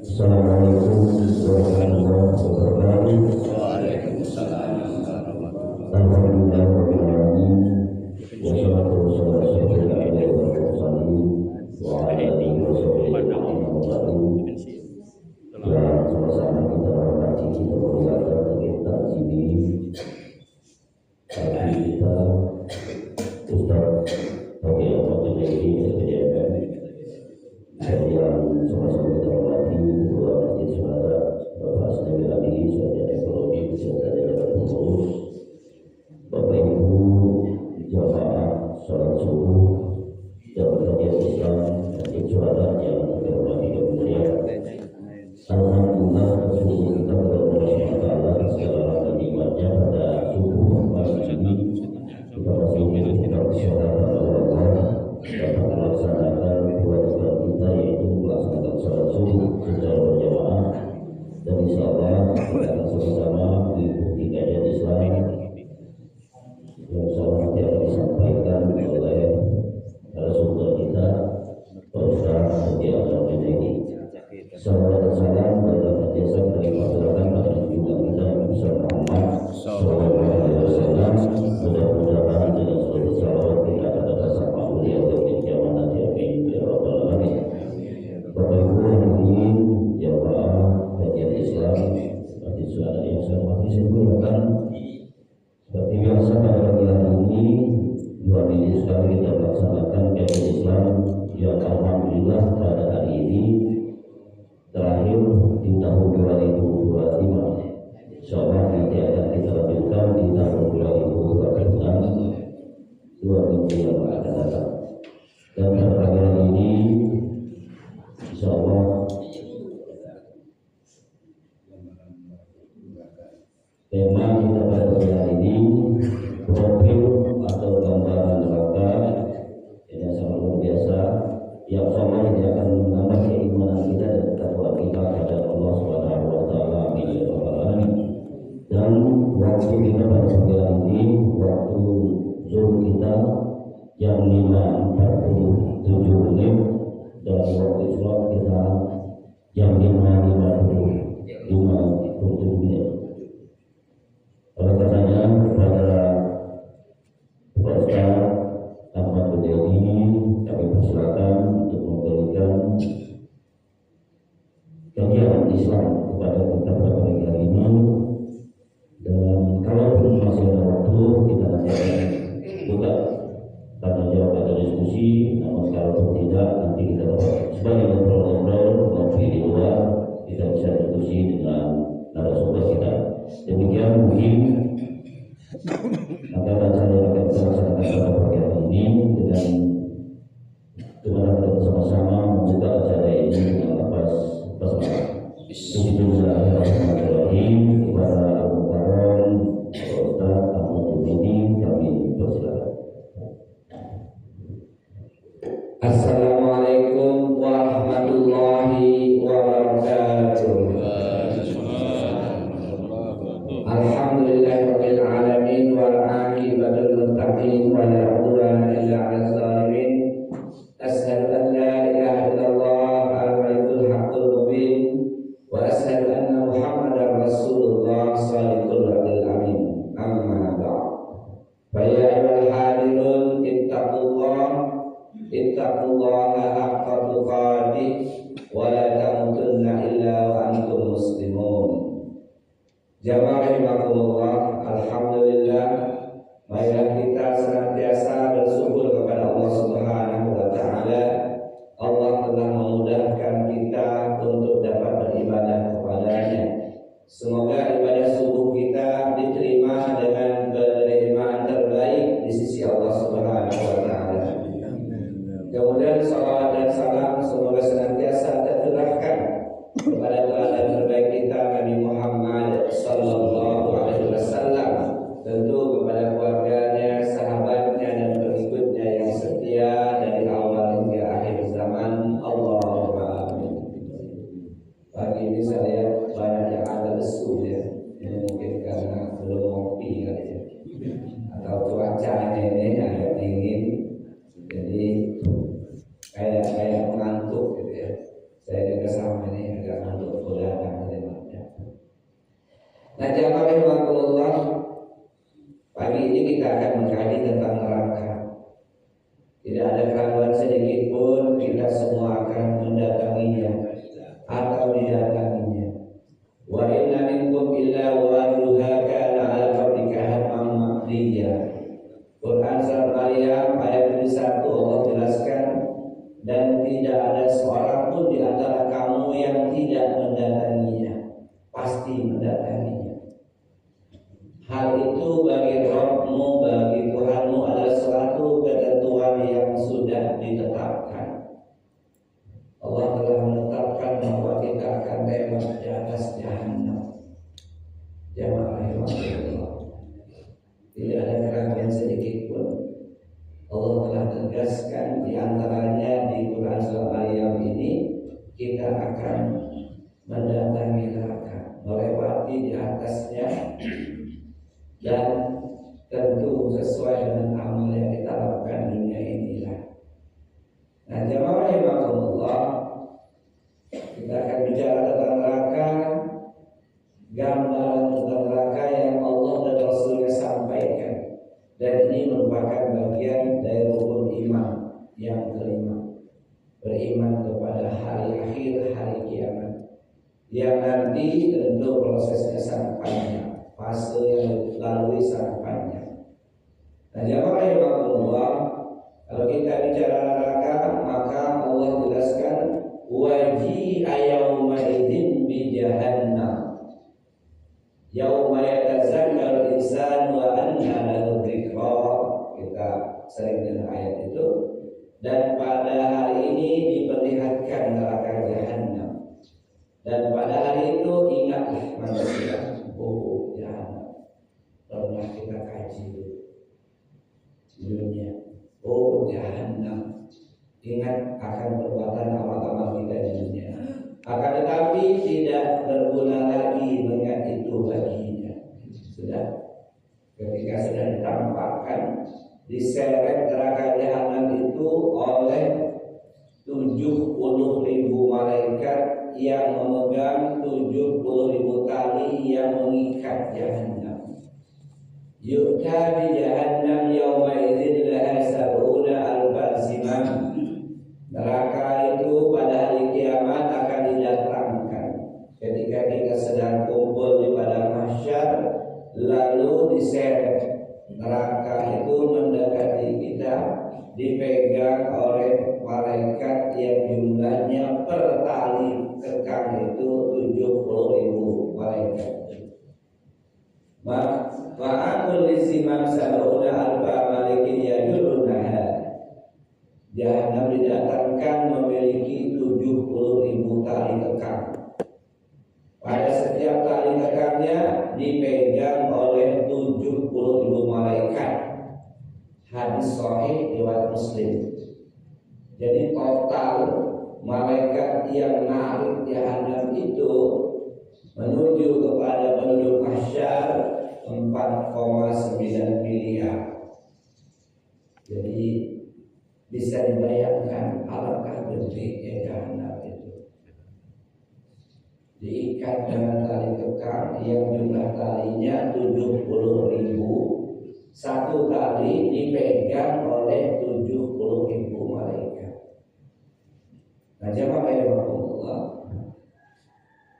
Assalamualaikum warahmatullahi wabarakatuh. Waalaikumsalam warahmatullahi Alhamdulillahirabbil alamin. Wassalatu wassalamu ala dan sama-sama kita berkaji, kita berjalan, kita sini bagi kita Ustaz bagi apa ini SPDM yang sama-sama kita hormati Ketua Masjid Suara Bapak Asnawi Ali, Saudara Ekologi, Saudara Jabat Pengurus, Bapak Ibu jamaah sholat subuh dan kajian Islam Masjid Suara yang terhormati dan mulia. Alhamdulillah bersyukur kita kepada Allah SWT segala nikmatnya pada subuh pagi ini kita masih kita bersyukur kepada Allah dapat melaksanakan kewajiban kita yaitu melaksanakan sholat subuh secara berjamaah, dan insyaallah kita akan sama-sama mengikuti kajian Islam yang insyaallah nanti akan disampaikan oleh narasumber kita Pak Ustaz Haji Abdul Junaidi. Salawat dan salam pada jasa dari masyarakat pada junjungan kita Nabi Muhammad sallallahu alaihi wasallam. Mudah-mudahan dengan seluruh salawat kita akan sama mulia di zaman nanti, amin ya rabbal alamin. Bapak Ibu hadirin jamaah kajian Islam Masjid Suara yang saya hormati, saya muliakan. Seperti biasa pada pagi hari ini 2 minggu sekali kita melaksanakan kajian Islam yang alhamdulillah pada hari ini terakhir di tahun 2025. Insyaallah nanti akan kita lanjutkan di tahun 2026, 2 minggu yang akan datang. Dan pada pagi hari ini insyaallah tema kita pada pagi hari ini profil atau gambaran neraka yang sangat luar biasa, yang sama ini akan menambah keimanan kita dan ketakwaan kita kepada Allah Subhanahu wa taala, amin ya rabbal alamin. Dan waktu kita pada pagi hari ini waktu zuhur kita jam 5.47 menit dan waktu sholat kita jam 5.57 menit. Oleh karenanya kepada Pak Ustaz Ahmad Junaidi kami persilakan untuk memberikan kajian Islam kepada kita pada pagi hari ini. Dan kalaupun masih ada waktu kita nanti akan buka tanya jawab atau diskusi. Namun kalaupun tidak, nanti kita dapat sebagai ngobrol-ngobrol ngopi di luar, kita bisa diskusi dengan narasumber kita. Demikian mungkin maka saya akan melaksanakan pada pagi hari ini dengan kita bersama-sama membuka acara ini dengan lepas basmalah. Bismillahirrahmanirrahim. Kepada Abu Karon Ustaz Ahmad Junaidi kami persilakan. Assalamualaikum warahmatullahi wabarakatuh. Alhamdulillahirabbil alamin wal aqibatul muttaqin wa la udwana illa 'alal zalimin. Asyhadu an la ilaha illallah al-malikul haqqul mubin wa asyhadu anna Muhammadar Rasulullah shadiqul wa'dil amin. Amma ba'd. Fa ya ayyuhal hadirun ittaqullaha haqqa tuqatih wa la tamutunna illa wa antum muslimun. Jamaah rahimakumullah, alhamdulillah, marilah kita senantiasa bersyukur kepada Allah Subhanahu wa taala. Allah telah memudahkan kita untuk dapat beribadah kepadanya. Semoga ibadah subuh kita diterima dengan penerimaan terbaik di sisi Allah Subhanahu wa taala. Kemudian salawat dan salam semoga senantiasa tercurahkan kepada teladan terbaik kita Nabi Muhammad sallallahu alaihi wasallam, tentu kepada keluarganya, sahabatnya dan pengikutnya yang setia dari awal hingga akhir zaman. Allahumma amin. Pagi ini saya banyak yang agak lesu ya. Ini mungkin karena belum ngopi kali ya. Atau cuacanya ini agak dingin. Jadi kayak mengantuk gitu ya. Saya juga sama ini agak sedikit pun kita semua akan mendatanginya atau didatanginya. Wa inna minkum illa waduha kana ala rabbika hatman maqdiya. Quran surat Maryam ayat 21 Allah jelaskan, dan tidak ada seorang pun di antara kamu yang tidak mendatanginya, pasti mendatanginya. Hal itu bagi Rabbmu, bagi Tuhanmu adalah suatu ketentuan yang sudah ditetapkan. Allah telah menetapkan bahwa kita akan lewat di atas jahanam. Jamaah yang Allah, tidak ada keraguan sedikit pun. Allah telah tegaskan di antaranya di Quran Surah Maryam ini, kita akan mendatangi neraka, melewati di atasnya, dan tentu sesuai dengan amal yang kita lakukan dunia inilah. Nah, jemaah rahimakumullah, kita akan bicara tentang neraka, gambaran tentang neraka yang Allah dan Rasulnya sampaikan. Dan ini merupakan bagian dari rukun iman yang kelima, beriman kepada hari akhir, hari kiamat, yang nanti tentu prosesnya sangat panjang, fase yang lalui sangat panjang. Nah, jamaah rahimakumullah, kalau kita bicara neraka, maka Allah jelaskan waji'a yauma idzin bi jahannam yauma yatazakkaru insanu wa anna lahu dzikra. Kita sering dengar ayat itu. Dan pada hari ini diperlihatkan neraka jahanam, dan pada hari itu ingatlah manusia, oh jahanam, pernah kita kaji di dunia. Oh jahanam, ingat akan perbuatan amal-amal kita di dunia. Akan tetapi tidak berguna lagi mengingat itu baginya. Sudah, ketika sudah ditampakkan, diseret neraka jahanam itu oleh 70.000 malaikat yang memegang 70.000 tali yang mengikat jahanam. Yu'ta bi jahannam yawma idzin laha sab'una alfa zimam. Neraka itu pada hari kiamat akan didatangkan ketika kita sedang kumpul di padang mahsyar, lalu diseret. Neraka itu mendekati kita, dipegang oleh malaikat yang jumlahnya per tali kekang itu 70.000 malaikat. Ma'akul lisimam sab'una alfa malikin yajurunah. Jahanam didatangkan memiliki 70.000 tali kekang. Pada setiap tali kekangnya dipegang oleh 70.000 malaikat. Hadis sahih riwayat Muslim. Jadi total malaikat yang narik jahanam itu menuju kepada penduduk mahsyar 4,9 miliar. Jadi bisa dibayangkan alangkah gedenya jahanam itu. Diikat dengan tali kekang yang jumlah talinya 70.000. Satu tali dipegang oleh 70.000 malaikat. Nah, jemaah yang Allah,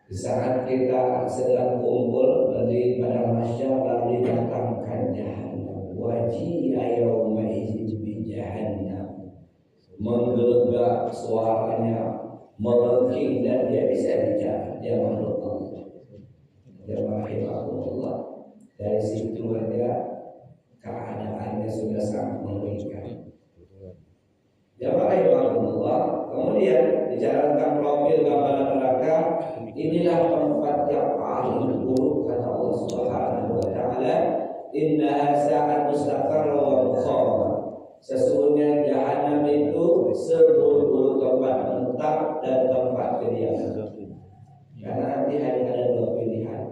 di saat kita sedang kumpul di padang mahsyar, lalu didatangkan jahanam. Waji'a yauma idzin bi jahannam. Menggelegak suaranya, melengking, dan dia bisa bicara. Dia makhluk Allah. Dia makhluk Allah. Dari situ aja keadaannya sudah sangat mengerikan. Dia makhluk Allah. Kemudian bicara tentang profil gambaran neraka, inilah tempat yang paling buruk kata Allah Subhanahu wa taala, innaha sa'at mustaqarra wa muqama. Sesungguhnya jahanam itu seburuk-buruk tempat menetap dan tempat kediaman. Karena nanti hanya ada dua pilihan,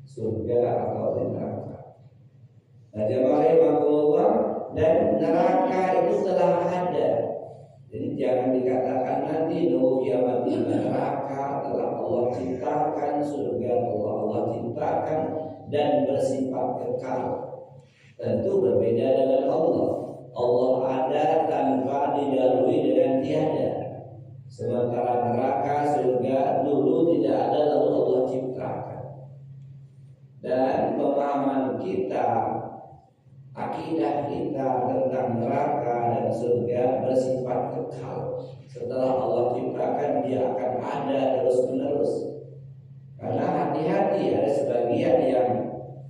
surga atau neraka. Nah, jemaah rahimakumullah, dan neraka itu telah ada. Jadi jangan dikatakan nanti nunggu kiamat neraka telah Allah ciptakan, surga telah Allah ciptakan dan bersifat kekal. Tentu berbeda dengan Allah. Allah ada tanpa didahului dengan tiada. Sementara neraka, surga dulu tidak ada lalu Allah ciptakan. Dan pemahaman kita, akidah kita tentang neraka dan surga bersifat kekal. Setelah Allah ciptakan dia akan ada terus menerus. Karena hati-hati ada sebagian yang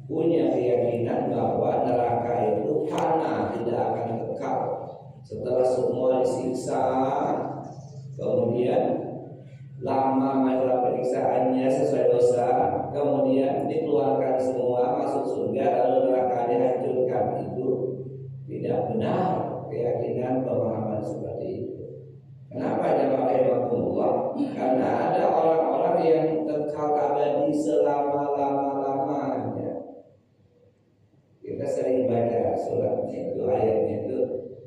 punya keyakinan bahwa neraka itu fana, tidak akan kekal. Setelah semua disiksa, kemudian lama masa periksaannya sesuai dosa, kemudian dikeluarkan semua masuk surga lalu neraka dihancurkan. Itu tidak benar keyakinan pemahaman seperti itu. Kenapa jamaah rahimakumullah? Karena ada orang-orang yang kekal abadi selama-lamanya. Kita sering baca suratnya itu, ayatnya itu,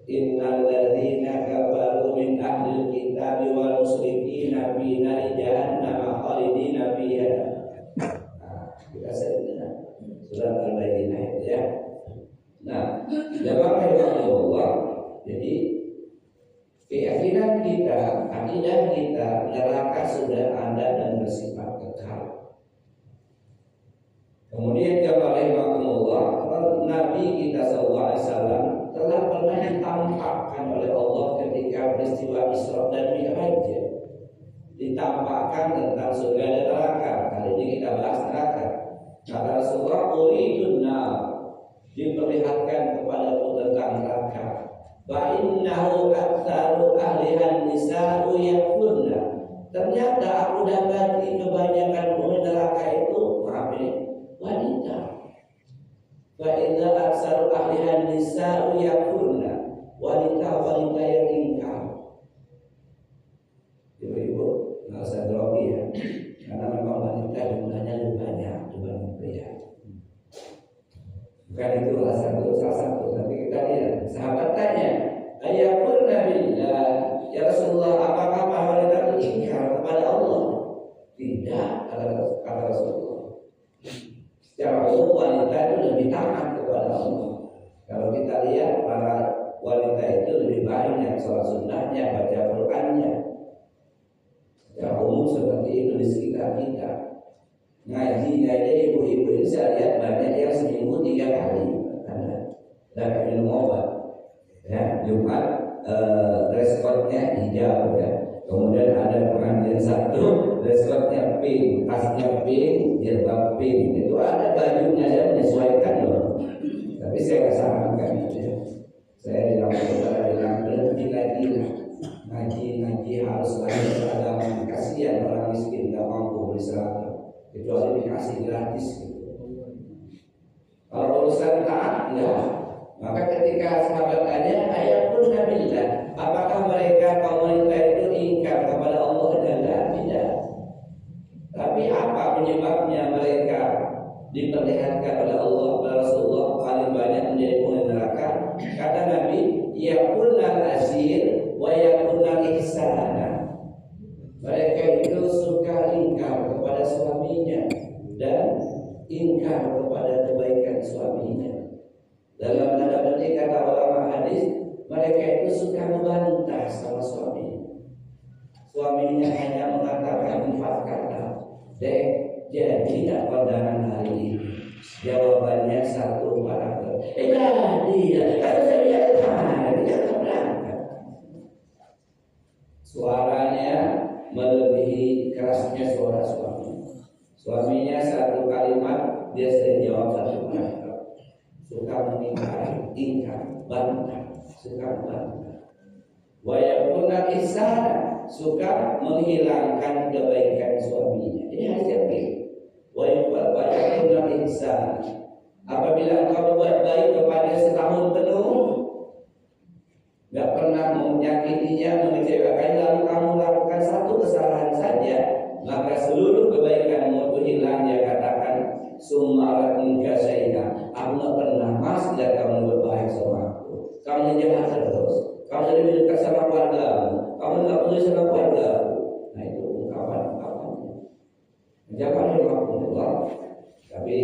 innal ladzina kafaru min ahlil kitabi wal musyrikina fi nari jahannam khalidina fiha. Kita sering dengar surat Al-Baqarah itu ya. Nah, jamaah rahimakumullah, jadi keyakinan kita, akidah kita, neraka sudah ada dan bersifat kekal. Kemudian jamaah rahimakumullah, Nabi kita SAW telah pernah ditampakkan oleh Allah ketika peristiwa Isra dan Mi'raj. Ditampakkan tentang surga dan neraka. Kali ini kita bahas neraka. Kata Rasulullah, uridun nar, diperlihatkan kepadaku tentang neraka. Fa innahu aktsaru ahlihan nisa'u yakunna. Ternyata aku dapati kebanyakan penghuni neraka itu, maaf ini, wanita. Fa idza aktsaru ahlihan nisa'u yakunna, wanita-wanita yang ingkar. Ibu-ibu nggak usah grogi ya, karena memang wanita jumlahnya lebih banyak dibanding pria. Bukan itu salah satu. Nanti kita lihat. Sahabat tanya, ayakunna billah, ya Rasulullah, apakah para wanita itu ingkar kepada Allah? Tidak, kata Rasulullah. Secara umum wanita itu lebih taat kepada Allah. Kalau kita lihat para wanita itu lebih banyak sholat sunnahnya, baca Qur'annya. Secara umum seperti itu di sekitar kita. Ngaji aja ibu-ibu ini saya lihat banyak yang seminggu 3 kali karena dapat minum obat. Ya, Jumat dress code-nya hijau ya. Kemudian ada pengajian Sabtu, dress code-nya pink, tasnya pink, jilbab pink. Itu ada bajunya, saya menyesuaikan loh. Tapi saya nggak sarankan itu ya. Saya bilang berhenti lagi lah. Ngaji harus lagi beragama. Kasihan orang miskin nggak mampu beli seragam. Kecuali dikasih gratis gitu. Kalau urusan taat ya, maka ketika sahabat tanya, ayatun nabilah, apakah mereka kaum wanita itu ingkar kepada Allah? Tidak. Tapi apa penyebabnya mereka diperlihatkan oleh Allah kepada Rasulullah paling banyak menjadi penghuni neraka? Kata Nabi, yakunal asir wa yakunal ihsana. Mereka itu suka ingkar kepada suaminya dan ingkar kepada kebaikan suaminya. Dalam tanda petik kata ulama hadis, mereka itu suka membantah sama suaminya. Suaminya hanya mengatakan 4 kata, "Dek, jadi tidak kondangan hari ini?" Jawabannya 1 paragraf. Dia kalau saya dia berangkat. Suaranya melebihi kerasnya suara suami. Suaminya 1 kalimat, dia sering jawab 1 kalimat. Suka mengingkari, ingkar, bantah, suka bantah. Wa yakuna ihsana, suka menghilangkan kebaikan suaminya. Ini hasil baik. Wa yakuna ihsana. Apabila engkau berbuat baik kepada setahun penuh, gak pernah menyakitinya, mengecewakannya, lalu kamu lakukan 1 kesalahan saja, maka seluruh kebaikanmu itu hilang. Dia katakan, summa minka syai'a, aku gak pernah lihat kamu berbaik sama aku. Kamu jahat terus, kamu lebih dekat sama keluargamu, kamu gak peduli sama keluargamu. Nah itu ungkapan-ungkapannya. Jangan Allah. Tapi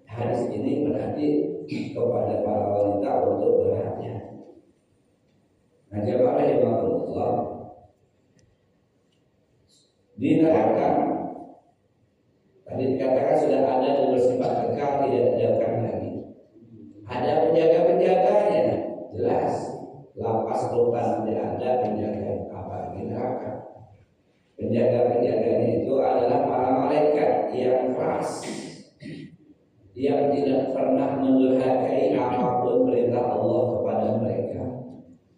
hadis ini berarti kepada para wanita untuk berhati-hati. Nah, jemaah rahimahullah, di neraka tadi dikatakan sudah ada yang bersifat kekal, tidak dijauhkan lagi. Ada penjaga-penjaganya, jelas. Lapas rutan tidak ada penjaga apa di neraka. Penjaga-penjaganya itu adalah para malaikat yang keras, yang tidak pernah mendurhakai apapun perintah Allah kepada mereka.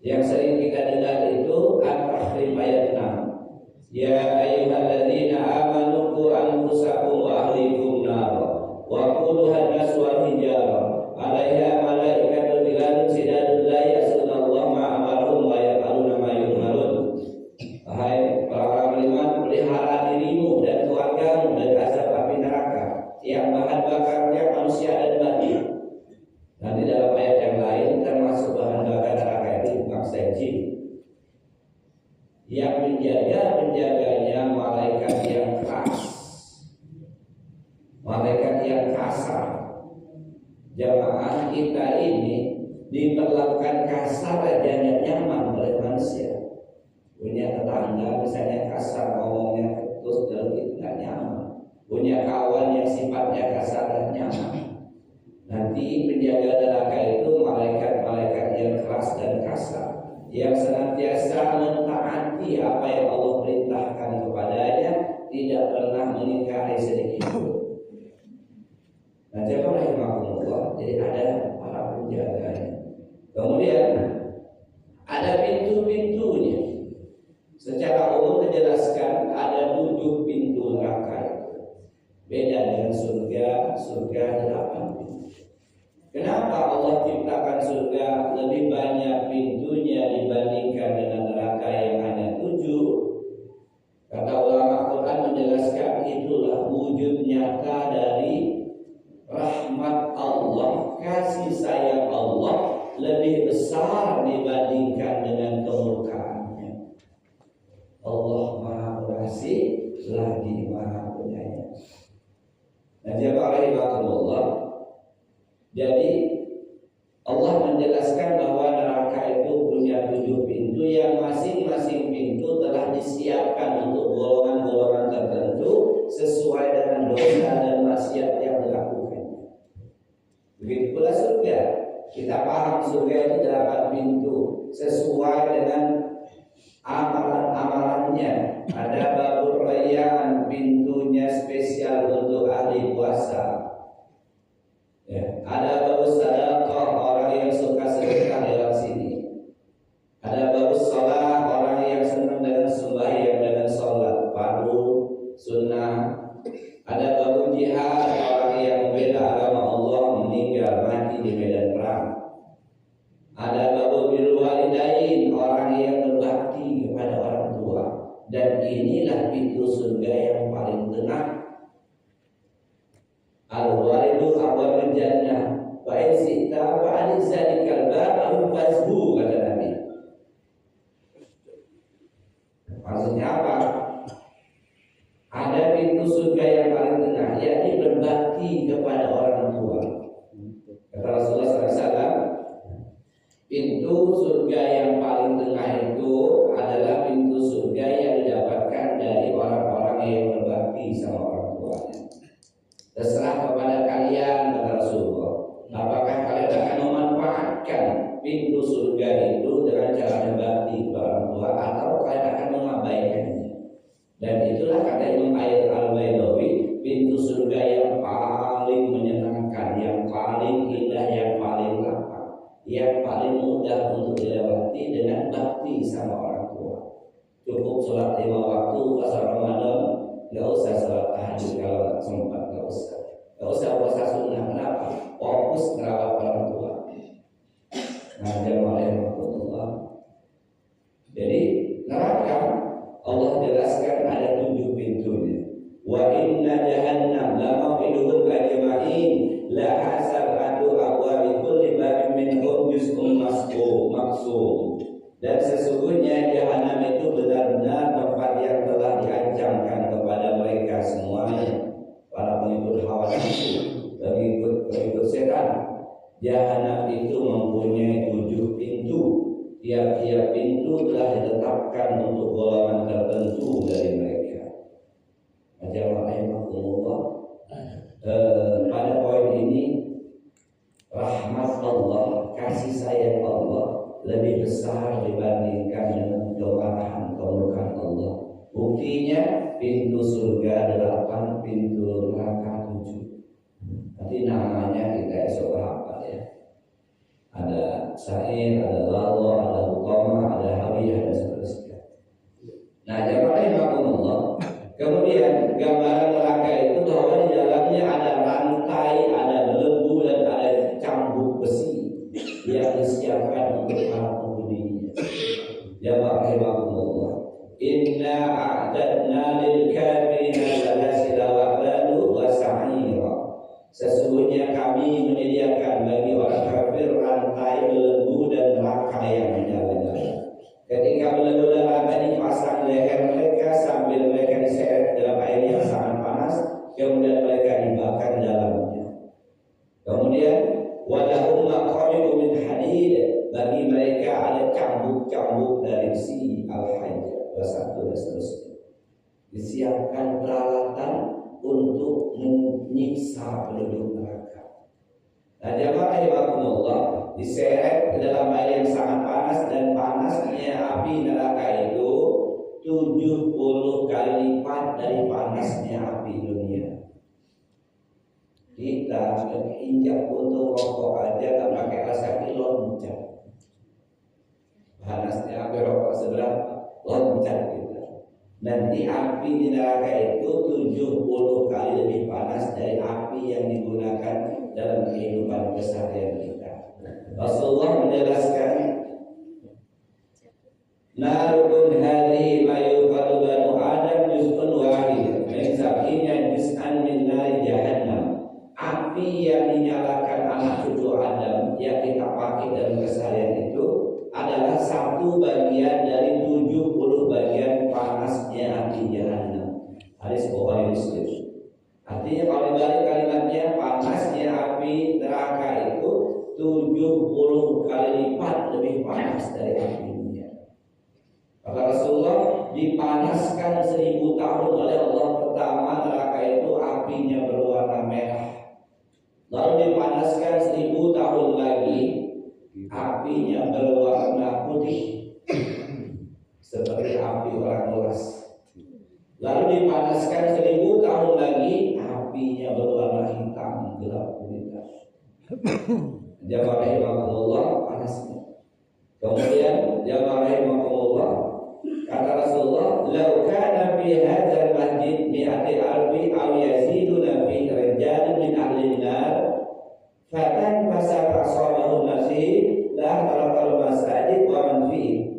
Yang sering kita dengar itu Al-Tahrim ayat 6. Ya ayyuhalladzina amanu qu anfusakum wa ahlikum nar wa quduha an-nas wal hijarah 'alaiha malaikatun ghiladun shidadun la ya'sunallaha ma amarahum wa yaf'aluna ma yu'marun. Wahai para beriman, pelihara dirimu dan keluargamu dari azab api neraka yang bahan bakarnya manusia dan batu. Nanti dalam ayat yang lain termasuk bahan bakar neraka itu bukan saja. Yang penjaganya malaikat yang keras, malaikat yang kasar. Jamaah kita ini diperlakukan kasar aja nyaman oleh manusia. Punya tetangga misalnya kasar, ngomongnya terus itu nggak nyaman. Punya kawan yang sifatnya kasar dan nyaman. Nanti penjaga neraka itu malaikat-malaikat yang keras dan kasar, yang senantiasa mentaati apa yang Allah perintahkan kepadanya, tidak pernah mengingkari sedikit pun. Nah, jemaah rahimahullah, jadi ada para penjaganya. Kemudian ada pintu-pintunya. Secara umum dijelaskan ada 7 pintu neraka. Beda dengan surga, surga 8 pintu. Kenapa Allah ciptakan surga lebih banyak pintunya dibandingkan dengan neraka yang hanya 7? Kata ulama Quran menjelaskan itulah wujud nyata dari rahmat Allah, kasih sayang Allah lebih besar dibandingkan dengan kemurkaannya. Allah Maha Pengasih lagi Maha Penyayang. Nah, jemaah rahimahullah, jadi Allah menjelaskan bahwa neraka itu punya 7 pintu yang masing-masing pintu telah disiapkan untuk golongan-golongan tertentu sesuai dengan dosa dan maksiat yang dilakukan. Begitu pula surga. Kita paham surga itu 8 pintu sesuai dengan amalan-amalannya. Ada babur rayyan, pintunya spesial untuk ahli puasa. Ya, ada babus sadaqah, orang yang suka sedekah lewat sini. Ada babus shalah, orang yang senang dengan sembahyang, dengan sholat fardu, sunnah. Ada babus jihad, orang yang membela agama Allah, meninggal mati di medan perang. Ada babus birrul walidain, orang yang berbakti kepada orang tua. Dan inilah pintu surga yang paling tengah. Al-walidu abwabul jannah wa in sita wa an zalikal bab fazhu, kata Nabi. Maksudnya apa? Ada pintu surga yang paling tengah, yakni berbakti kepada orang tua. Kata Rasulullah SAW, pintu surga yang paling tengah itu adalah pintu surga yang didapatkan dari orang-orang yang berbakti sama orang tuanya. Terserah kepada kalian, kata Rasulullah, apakah kalian akan memanfaatkan pintu surga itu dengan cara berbakti kepada orang tua, atau kalian akan mengabaikannya. Dan itulah kata Imam Al-Baydawi, pintu surga yang paling menyenangkan, yang paling indah, yang paling lapang, yang paling mudah untuk dilewati dengan bakti sama orang tua. Cukup sholat 5 waktu puasa Ramadan, gak usah sholat tahajud kalau sempat, gak usah puasa sunnah. Kenapa? Fokus merawat orang tua. Nah, jemaah rahimahullah, jadi neraka Allah jelaskan ada 7 pintunya. Wa inna jahannam la maw'iduhum ajma'in la hasabatu abwabi kulli babin minhum juz'un maksum. Dan sesungguhnya jahanam itu benar-benar tempat yang telah diancamkan kepada mereka semuanya, para pengikut hawa nafsu, pengikut setan. Jahanam itu mempunyai 7 pintu. tiap-tiap pintu telah ditetapkan untuk golongan tertentu dari mereka. Jamaah rahimakumullah, pada poin ini rahmat Allah, kasih sayang Allah lebih besar dibandingkan dengan kemarahan kemurkaan Allah. Buktinya pintu surga 8, pintu neraka 7. Nanti namanya kita esok hafal ya. Ada Sa'ir, ada Lalo, ada Hukama, ada Hawiyah dan seterusnya. Nah, jamaah rahimakumullah, kemudian gambaran neraka itu bahwa di dalamnya ada rantai, ada belenggu dan ada cambuk besi yang disiapkan untuk para penghuninya. Jamaah rahimakumullah, inna a'dadna lil kafirina salasila wa aghlala wa sa'ira. Sesungguhnya kami menyediakan bagi orang kafir rantai, belenggu dan neraka yang menyala-nyala. Ketika belenggu dan rantai dipasang di leher mereka sambil mereka diseret dalam air yang sangat panas, kemudian mereka dibakar di dalamnya. Kemudian walahum maqami'u min hadid, bagi mereka ada cambuk-cambuk dari besi al-hajj, wasatu dan seterusnya. Disiapkan peralatan untuk menyiksa penduduk neraka. Nah, jamaah rahimakumullah, diseret ke dalam air yang sangat panas, dan panasnya api neraka itu 70 kali lipat dari panasnya api dunia. Kita injak untuk rokok aja tak pakai alas kaki loncat. Panasnya api rokok seberapa? Loncat kita. Nanti api di neraka itu 70 kali lebih panas dari api yang digunakan dalam kehidupan keseharian kita. Rasulullah menjelaskan, narukum hadhihi ma yuqadu banu adam juz'un wahid min sab'ina juz'an min nari jahannam. Api yang dinyalakan anak cucu Adam yang kita pakai dalam keseharian itu adalah satu bagian dari 70 bagian panasnya api jahannam. Hadis Bukhari Muslim. Artinya kalau dibalik kalimatnya, panasnya api neraka itu 70 kali lipat lebih panas dari api dunia. Kata Rasulullah, dipanaskan 1000 tahun oleh Allah. Pertama, neraka itu apinya berwarna merah. Lalu dipanaskan 1000 tahun lagi, apinya berwarna putih seperti api orang ulas. Lalu dipanaskan 1000 tahun lagi, apinya berwarna hitam gelap gulita. Jamaah rahimakumullah, panasnya. Kemudian jamaah rahimakumullah, kata Rasulullah, "Lau kana fi hadzal masjid mi'ati alfi aw yaziduna fi rijalun min ahli an-nar, fatan fasara sabahu nafsi la tarakal masajid wa man fihi."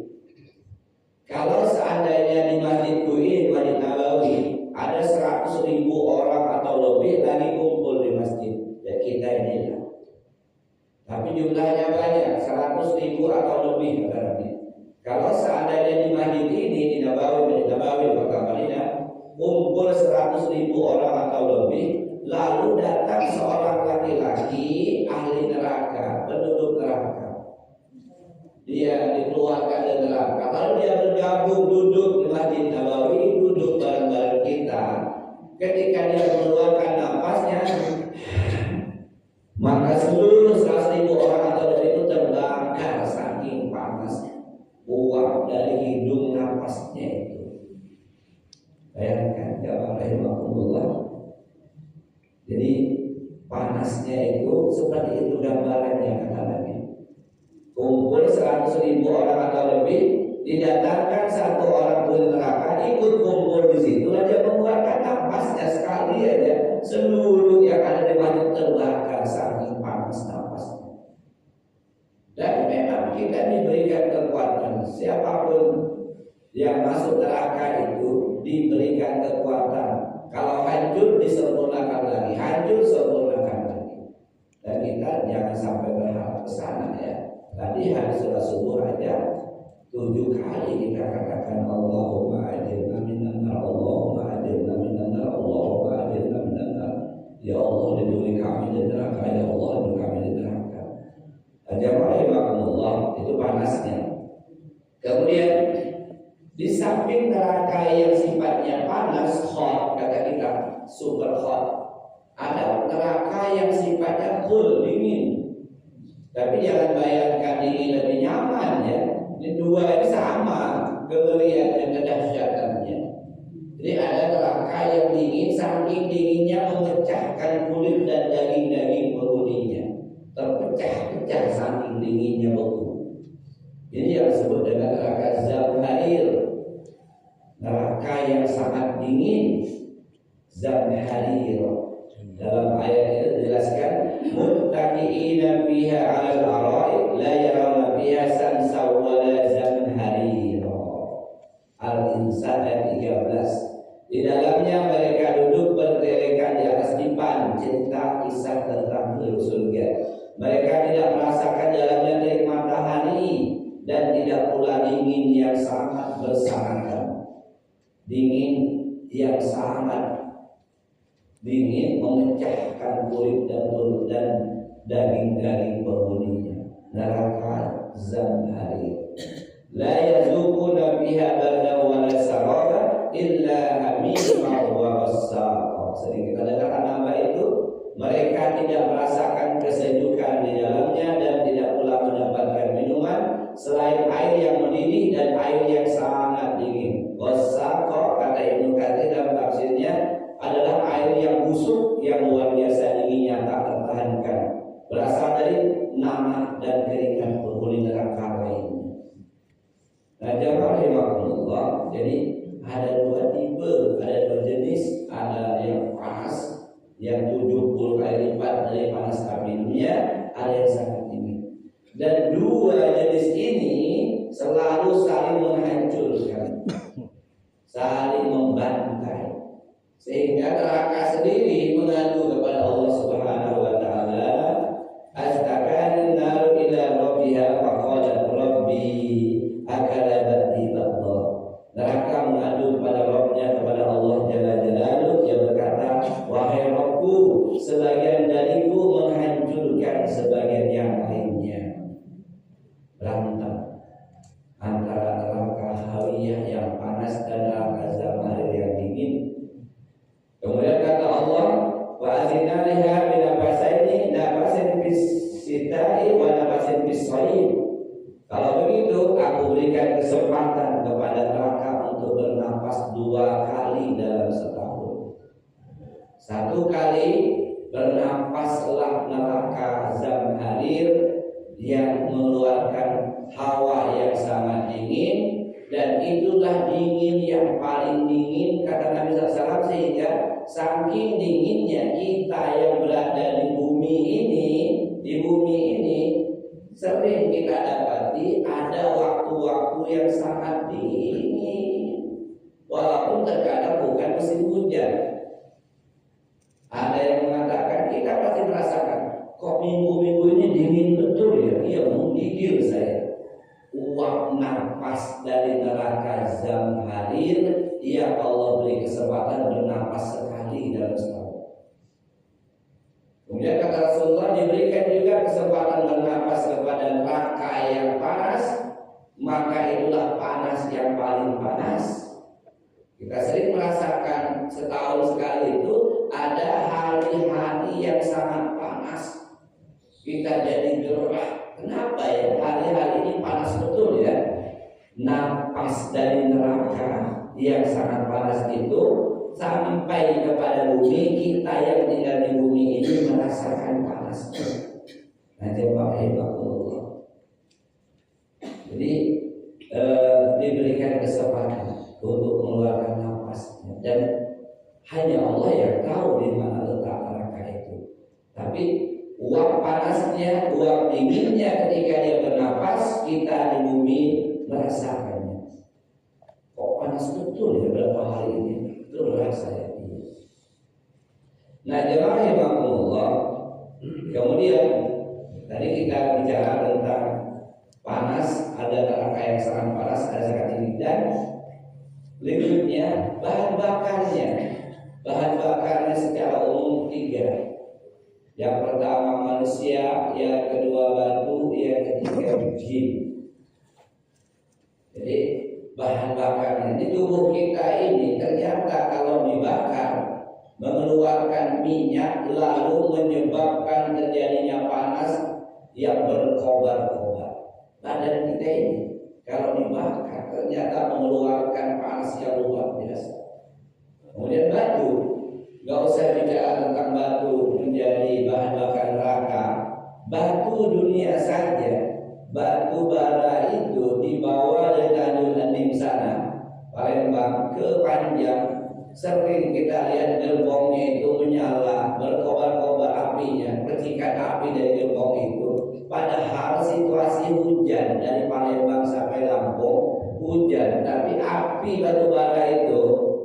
Kalau seandainya di Masjidku ini, Masjid Nabawi, ada 100.000 orang atau lebih lagi kumpul di masjid, ya kita ini lah. Tapi jumlahnya banyak, 100.000 atau lebih kata Nabi. Kalau seandainya di masjid ini, di Nabawi, kota Madinah, kumpul 100.000 orang atau lebih, lalu datang seorang laki-laki ahli neraka, penduduk neraka. Dia dikeluarkan dari neraka. Lalu dia bergabung duduk di Masjid Nabawi, duduk bareng-bareng kita. Ketika dia mengeluarkan napasnya, maka seluruh 100.000 orang atau lebih itu terbakar saking panasnya. Uap dari hidung napasnya itu. Bayangkan, jamaah rahimakumullah. Jadi panasnya itu seperti itu gambarannya, kata Nabi. Kumpul 100.000 orang atau lebih, didatangkan satu orang pun neraka, ikut kumpul di situ, dia mengeluarkan napasnya sekali aja, seluruh yang ada di masjid terbakar saking panas napasnya. Dan memang kita diberikan kekuatan, siapapun yang masuk neraka itu diberikan kekuatan. Kalau hancur disempurnakan lagi, hancur sempurnakan lagi. Dan kita jangan sampai berharap ke sana ya. Tadi hadis subuh aja 7 kali kita katakan Allahumma ajirna minan nar, Allahumma ajirna minan nar, Allahumma ajirna minan nar. Ya Allah, lindungi kami dari neraka, ya Allah, lindungi kami dari neraka. Jamaah rahimakumullah, itu panasnya. samping neraka yang sifatnya panas, hot, kata kita, super hot, ada neraka yang sifatnya cool, dingin. Tapi jangan bayangkan dingin lebih nyaman ya. Ini dua ini sama kengerian dan kedahsyatannya. Jadi ada neraka yang dingin, saking dinginnya memecahkan kulit dan daging-daging penghuninya, terpecah-pecah saking dinginnya beku. Ini yang disebut dengan neraka Zamharir, neraka yang sangat dingin. Zamharir dalam ayat itu dijelaskan, muttaqiina fiha 'alal ara'i la yarawna fiha samsan wala zamharira. Al-Insan ayat 13. Di dalamnya mereka duduk bertelekan di atas dipan, cerita kisah tentang surga. Mereka tidak merasakan dalamnya terik matahari dan tidak pula dingin yang sangat bersarakan. Dingin yang sangat dingin memecahkan kulit dan daging-daging penghuninya. Neraka Zamharir. La yazuquna fiha bardan wala saraba illa hamiman wa ghassaqa. Sering kita dengarkan nama itu. Mereka tidak merasakan kesejukan di dalamnya dan tidak pula mendapatkan minuman selain air yang mendidih dan air yang sangat dingin. Ghassaqa, kata Ibnu Katsir dalam tafsirnya, adalah air yang busuk yang luar biasa dinginnya tak tertahankan, berasal dari nanah dan keringat penghuni neraka lainnya. Nah, jamaah rahimakumullah, jadi ada dua tipe, ada dua jenis, ada yang panas yang 70 kali lipat dari panas api dunia, ada yang sangat dingin. Dan dua jenis ini selalu saling menghancurkan, saling membantai, sehingga neraka sendiri mengadu kepada Allah Subhanahu wa taala, astaqanin nar ila rabbiha faqalat rabbi akala bati Allah. Neraka mengadu kepada Rabbnya, kepada Allah Jalla Jalaluhu, yang berkata, wahai Rabbku, sebagian dariku menghancurkan sebagian yang lainnya. Berantem antara neraka hawiyah yang panas dan neraka Zamharir yang dingin. Kemudian kata Allah, wa azina liha binafasaini nafasin bis sitai wa nafasin bis shaib. Kalau begitu, aku berikan kesempatan kepada neraka untuk bernapas 2 kali dalam setahun. 1 kali bernapaslah neraka Zamharir yang mengeluarkan hawa yang sangat dingin, dan itulah dingin yang paling dingin kata Nabi SAW, sehingga saking dinginnya kita yang berada di bumi ini sering kita dapati ada waktu-waktu yang sangat dingin, walaupun terkadang bukan musim hujan. Ada yang mengatakan kita pasti merasakan, kok minggu-minggu ini dingin betul ya? Iya, menggigil saya. Uap nafas dari neraka Zamharir yang Allah beri kesempatan bernapas sekali dalam setahun. Kemudian kata Rasulullah, diberikan juga kesempatan bernapas kepada neraka yang panas, maka itulah panas yang paling panas. Kita sering merasakan setahun sekali itu ada hari-hari yang sangat panas. Kita jadi gerah. Kenapa ya? Hari-hari ini panas betul ya. Napas dari neraka yang sangat panas itu sampai kepada bumi, kita yang tinggal di bumi ini merasakan panas. Nah, jemaah Allah. Jadi diberikan kesempatan untuk mengeluarkan napas, dan hanya Allah yang tahu di mana letak neraka itu. Tapi uap panasnya, uap dinginnya ketika dia bernapas, kita di bumi merasakannya. Kok panas betul ya berapa hari ini? Itulah saya ini. Nah, jemaah rahimakumullah, kemudian tadi kita bicara tentang panas, ada neraka yang sangat panas, ada sangat dingin, dan berikutnya bahan bakarnya. Bahan bakarnya secara umum 3. Yang pertama manusia, yang kedua batu, yang ketiga jin. Jadi bahan bahan bakarnya di tubuh kita ini ternyata kalau dibakar mengeluarkan minyak lalu menyebabkan terjadinya panas yang berkobar-kobar. Badan kita ini kalau dibakar ternyata mengeluarkan panas yang luar biasa. Kemudian batu, nggak usah bicara tentang batu menjadi bahan bakar neraka. Batu dunia saja, batu bara itu dibawa dari Tanjung Enim sana, Palembang ke Panjang. Sering kita lihat gerbongnya itu menyala, berkobar-kobar apinya, percikan api dari gerbong itu. Padahal situasi hujan dari Palembang sampai Lampung hujan, tapi api batu bara itu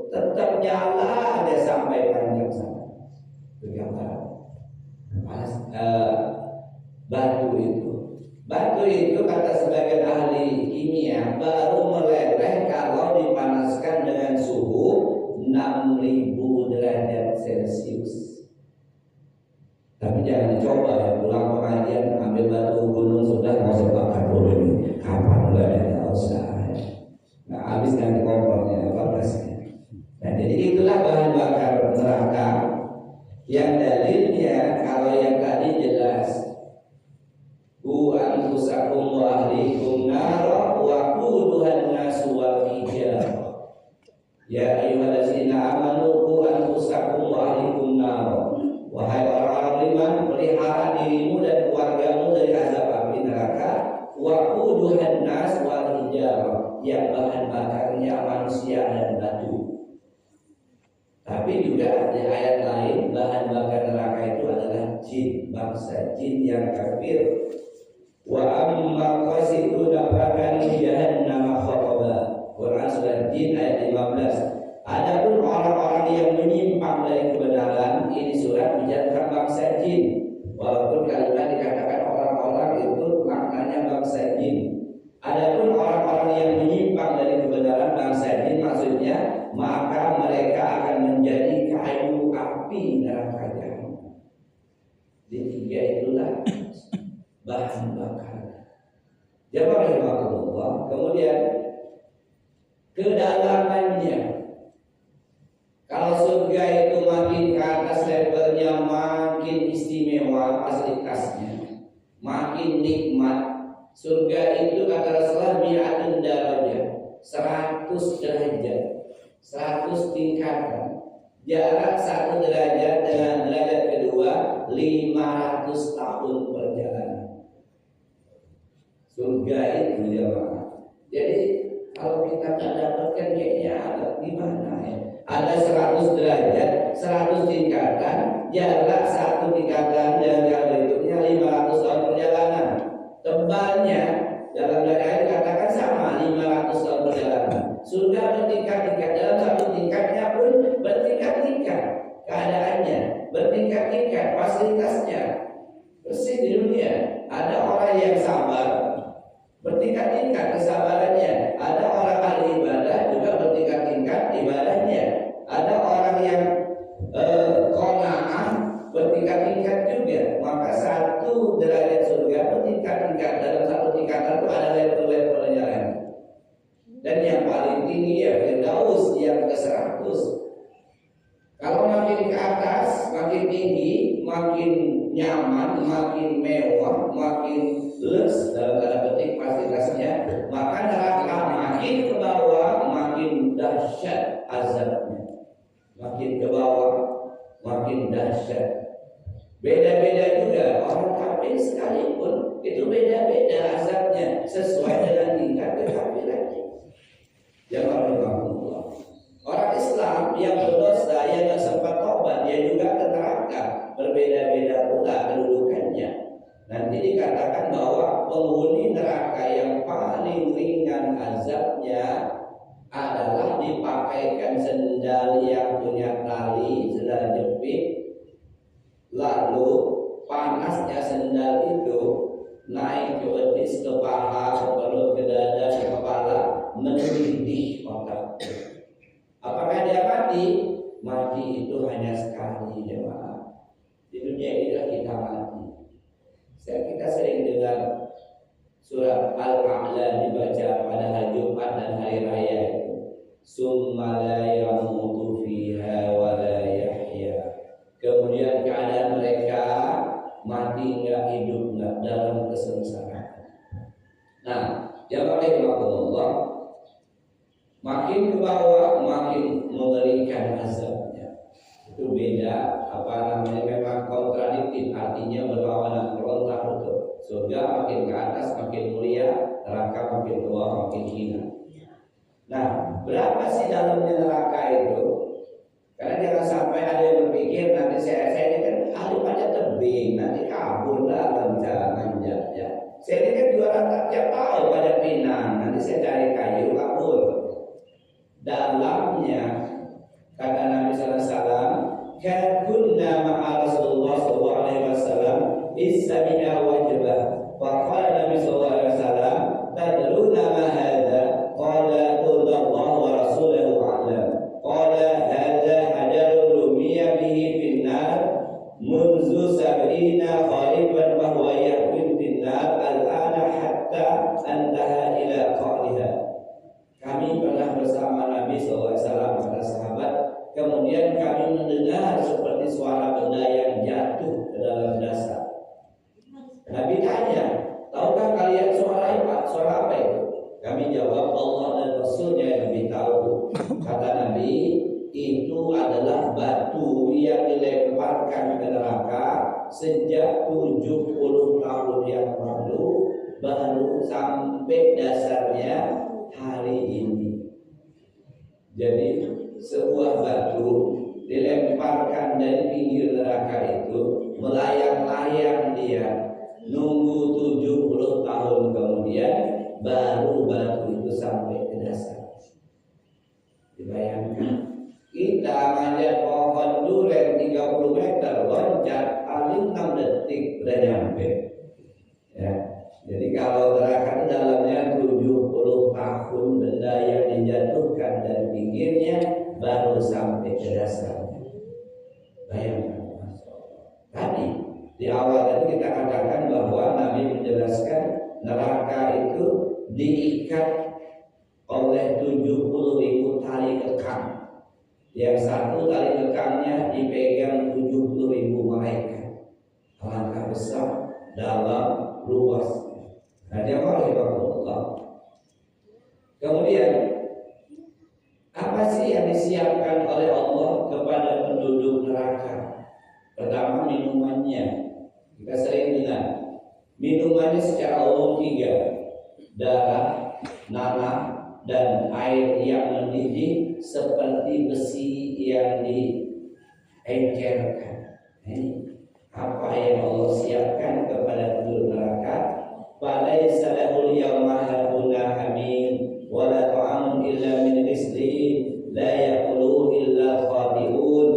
tetap nyala ada sampai Panjang sana. Itu gambaran batu itu kata sebagian ahli kimia baru meleleh kalau dipanaskan dengan suhu 6.000 derajat Celcius. Tapi jangan dicoba ya, pulang pengajian ambil batu gunung sudah mau sebakar dulu ini. Kapan enggak ya, enggak usah. Nah, habis ganti kompornya bagusnya. Nah, jadi itulah bahan bakar neraka yang dalilnya kalau yang tadi jelas anfusakum wa ahlikum nara wa quduhan nasu wal hijarah. Ya ayyuhallazina amanu qu anfusakum wa ahlikum nara. Wahai orang-orang beriman, pelihara dirimu dan keluargamu dari azab api neraka. Wa quduhan nas wal hijarah, yang bahan bakarnya manusia dan batu. Tapi juga di ayat lain bahan bakar neraka itu adalah jin, bangsa jin yang kafir. Wa amma qasiduna fakanu jahannam khataba. Quran surah Jin ayat 15. Adapun orang-orang yang menyimpang dari kebenaran, ini surat bicara tentang bangsa jin. Walaupun kalimat dikatakan orang-orang itu maknanya bangsa jin. Adapun orang-orang yang menyimpang dari kebenaran bangsa jin maksudnya, maka mereka akan menjadi kayu api neraka jahanam. Di tiga itulah bahan bakar. Jamaah rahimakumullah. Kemudian kedalamannya. Kalau surga itu makin ke atas levelnya makin istimewa fasilitasnya, makin nikmat. Surga itu kata Rasulullah mi'atun darajah, 100 derajat, 100 tingkatan. Jarak 1 derajat dengan derajat kedua 500 tahun perjalanan. Surga itu jemaah. Jadi kalau kita tak dapatkan kayaknya ada di mana ya? Ada 100 derajat, 100 tingkatan, jarak 1 tingkatan dengan berikutnya 500 tahun perjalanan. Tebalnya dalam ayat katakan sama 500 tahun perjalanan. Surga bertingkat-tingkat, dalam satu tingkatnya pun bertingkat-tingkat keadaannya, bertingkat-tingkat fasilitasnya. Persis di dunia ada orang yang sabar, bertingkat-tingkat kesabarannya. Ada orang ahli ibadah juga bertingkat-tingkat ibadahnya. Ada orang yang qanaah bertingkat-tingkat juga. Maka 1 derajat surga bertingkat-tingkat. Dalam 1 tingkatan itu ada level-levelnya lagi. Dan yang paling tinggi ya Firdaus yang ke-100. Kalau makin ke atas, makin tinggi, makin nyaman, makin mewah, makin lux dalam tanda petik fasilitasnya, maka neraka makin ke bawah makin dahsyat azabnya. Makin ke bawah makin dahsyat. Beda-beda juga orang kafir sekalipun itu beda-beda azabnya sesuai dengan tingkat kekafirannya. Jangan lupa. Orang Islam yang berdosa yang tidak sempat tobat dia juga ke neraka. Berbeda-beda pula kedudukannya. Nanti dikatakan bahwa penghuni neraka yang paling ringan azabnya adalah dipakaikan sendal yang punya tali, sendal jepit. Lalu panasnya sendal itu naik ke betis, ke paha, ke perut, ke dada, ke kepala, mendidih otak. Apakah dia mati? Mati itu hanya sekali jemaah. Di dunia ini kita mati. Kita sering dengar Surat Al-A'la dibaca pada hari Jumat dan hari raya. Summa la yamutu fiha wa la yahya. Kemudian keadaan mereka mati enggak, hidup enggak, dalam kesengsaraan. Nah, jamaah Allah, makin ke bawah makin mengerikan azabnya. Itu beda, memang kontradiktif, artinya berlawanan, berontak betul. Surga makin ke atas makin mulia, neraka makin ke bawah makin hina. Nah, berapa sih dalamnya neraka itu? Karena jangan sampai ada yang berpikir nanti saya ini kan ahli panjat tebing, nanti kabur lah manjat ya. Saya ini kan juara tiap tahun pada Pinang, nanti saya cari kayu kabur. Dalamnya kata Nabi Sallallahu Alaihi Wasallam, "Kunna ma'a Rasulullah Sallallahu Alaihi Wasallam isami'a wajibah." Wa qala Nabi Sallallahu Alaihi Wasallam, "Tadruna ma hadza?" Qala Allah wa rasuluhu a'lam. Qala hadza hajarun rumiya bihi finnar munzu sab'ina qariban wa huwa yahwin finnar al-ana hatta antaha ila qaliha. Kami pernah bersama Nabi SAW, para sahabat. Kemudian kami mendengar seperti suara benda yang jatuh ke dalam dasar. Nabi tanya, tahukah kalian suara apa itu? Kami jawab, Allah dan Rasulnya yang lebih tahu. Kata Nabi, itu adalah batu yang dilemparkan ke neraka sejak 70 tahun yang lalu, baru sampai dasarnya hari ini. Jadi sebuah batu dilemparkan dari pinggir neraka itu, melayang-layang dia, nunggu 70 tahun kemudian baru batu itu sampai ke dasar. Dibayangkan, kita manjat pohon duren 30 meter, loncat paling 6 detik udah nyampe. Ya. Jadi kalau neraka dalamnya 70 tahun, benda yang dijatuhkan dari pinggirnya baru sampai ke dasarnya. Bayangkan. Tadi di awal tadi kita katakan bahwa Nabi menjelaskan neraka itu diikat oleh 70.000 tali kekang. Yang satu tali kekangnya dipegang 70.000 malaikat. Alangkah besar, dalam, luas. Nah, dia Allah. Kemudian apa sih yang disiapkan oleh Allah kepada penduduk neraka? Pertama, minumannya. Kita sering dengar minumannya secara umum 3: darah, nanah, dan air yang mendidih seperti besi yang diencerkan. Apa yang Allah siapkan kepada penduduk neraka? Falaisa lahul yawma hauna hamim wala ta'amun illa min ghislin la ya'kulu illa khati'un.